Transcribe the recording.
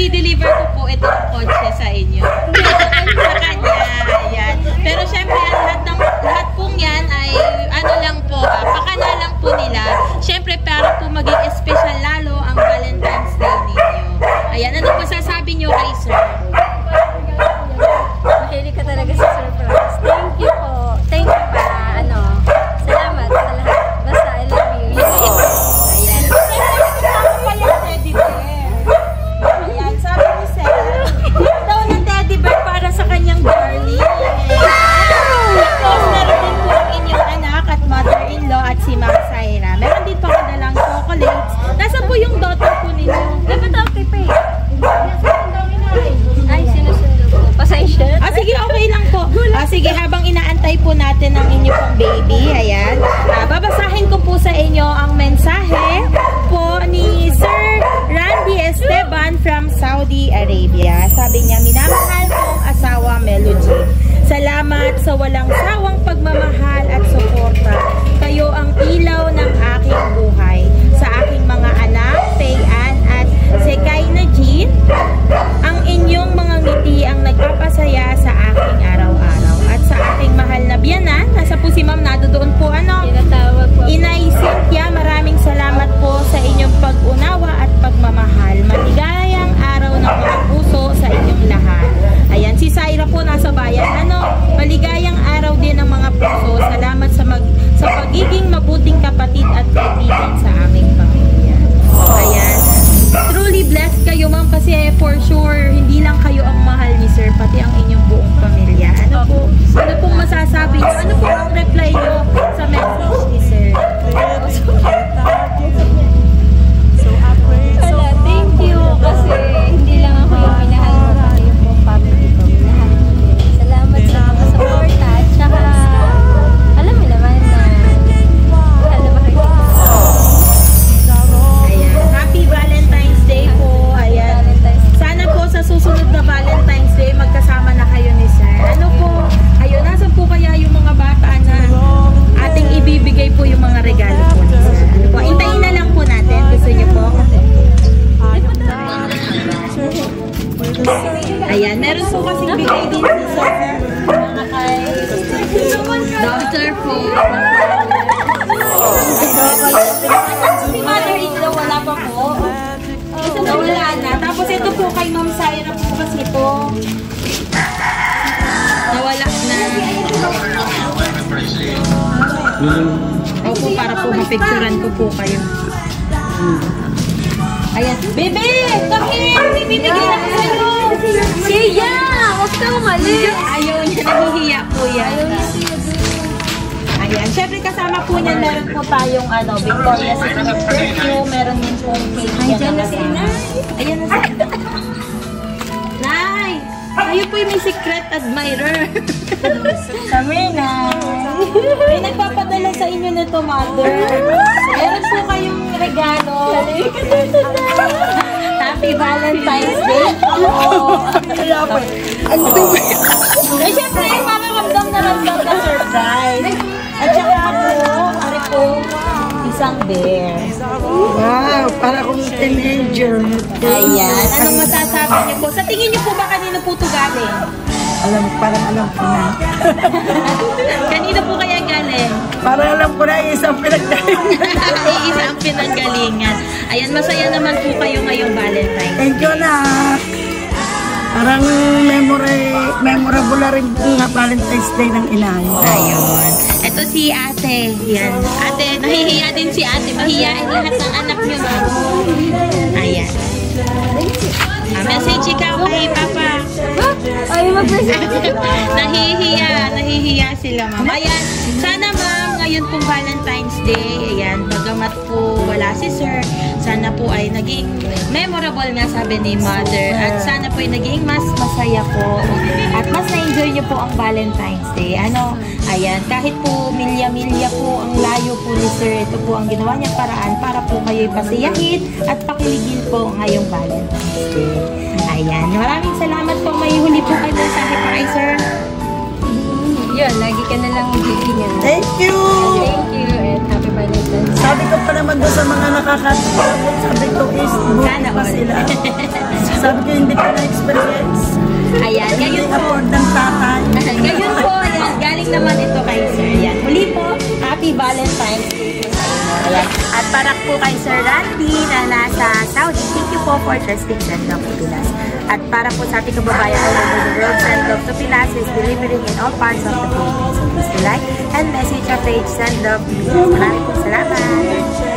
i-deliver ko po itong kotse sa inyo. Sa kanya, ayan. Pero syempre, lahat pong yan ay ano lang po, pakana lang po nila. Syempre, para po maging special lalo ang Valentine's Day ninyo. Ayan, ano masasabi nyo kay sir? Mahilig ka talaga sa surprise. Thank you po. Thank you pa. Salamat sa lahat. Basta I love you. Ayan. Kasama pa yung teddy bear. Ayan, sabi ni sir, daw ng teddy bear para sa kanyang darling. Tapos meron din po ang inyong anak at mother-in-law at si Ma'am Saira. Meron din po kadalang chocolates. Nasa po yung daughter po ninyo? Dapat ako kay Ay, sinusundo po. Pasensya. Sige, okay lang po. Sige, habang inaantay po natin ang inyo pong baby, ayan. Babasahin ko po sa inyo ang mensahe po ni Sir Randy Esteban from Saudi Arabia. Sabi niya, minamahal kong asawa Melody. Salamat sa walang sawang pagmamahal at suporta. Kayo ang ilaw ng aking buhay. Sa aking mga anak, Fayan at Sekay na Jean, ang inyong mga ngiti ang nagpapasaya sa aking araw-araw. At sa aking mahal na biyanan, nasa po si Ma'am, nadoon po Tinatawag po. Inay Cynthia, maraming salamat po sa inyong pag-unawa at pagmamahal. Maligayang araw ng mga puso sa inyong lahat. Ayan, si Saira po nasa bayan. Maligayang araw din ng mga puso. Salamat sa pagiging mabuting kapatid at kaibigan sa aming pamilya. Ayan. Truly blessed kayo, ma'am, kasi for sure, hindi lang kayo ang mahal ni sir, pati ang inyong buong pamilya. Ano pong masasabi nyo? Ano po ang reply nyo sa message ni sir? Wala, thank you. Kasi hindi lang ako yung minahal mo, pati yung buong family ko. Minahal mo din. Salamat sa mga support at saka, alam mo naman na mahal na mahal ko. Happy Valentine's Day po. Ayan. Sana po sa susunod na Valentine's Day magkasama na kayo ni sir. Ano po? Ayun, nasan po kaya yung mga bata na ating ibibigay po yung mga regalo po ni sir? Ano po? Intayin na lang po natin. Gusto niyo po? Ayan, meron po kasing bigay din si sir. Mga kay Doctor po. Si mother-in-law wala pa po. Ito na wala na. Tapos ito po kay Ma'am Saira po kasi ito. Nawala na. Opo, para po mapicturan ko po kayo. Ayan. Bebe! Kami! Bibigyan ako sa'yo! Siya! Huwag ka umali! Ayaw niya. Nahihiya po yan. Ayaw niya siya doon. Ayan. Siyempre kasama po niya meron po tayong Victoria's Secret perfume. Meron din pong cake. Andiyan na si Nay. Ayan na si Nay! Kayo po yung may secret admirer. Kami na. May nagpapadala sa inyo nito, mother. Meron po kayong regalo. Happy Valentine's Day. Eh, syempre, makakamdam na ramdam na surprise. At saka po, isang bear. Wow, para akong teenager. Ayan. Anong masasabi niyo po? Sa tingin niyo po ba kanino po ito galing? Parang alam ko na. Kanino po kaya galing? Parang alam ko na isang pinagdahingan. Isa ang pinanggalingan. Ayan, masaya naman po kayo ngayong Valentine's. Thank you na. Parang memorable na rin nga Valentine's Day ng inay. Ayun. Ito si ate. Yan. Ate, nahihiya din si ate. Mahihiyain lahat ng anak niyo. Ayan. Message ikaw kay Papa. Ay, mag-message. Nahihiya sila, ma'am. Ayan. Sana, ma'am, ngayon pong Valentine's Day, ayan, bagamat po wala si sir, sana po ay naging memorable nga sabi ni mother. At sana po ay naging mas masaya po. At mas na-enjoy niyo po ang Valentine's Day. Ayan, kahit po milya-milya po ang layo po ni sir, ito po ang ginawa niyang paraan para po kayo'y pasiyahin at pakiligin po ngayong Valentine's Day. Ayan, maraming salamat po. May huli po kayo mensahe pa kay sir. Yun, lagi ka na lang mag-iingat. Thank you! Thank you and happy Valentine's. Sabi ko pa naman doon sa mga nakakatapos, sabi ko is Sana pa all. sila. Sabi ko supporters, Team Send Love to Pinas. At para po sa ating kababayan all over the world, Send Love to Pinas is delivering in all parts of the Philippines. So please like and message our page, Send Love to Pinas. Maraming po salamat!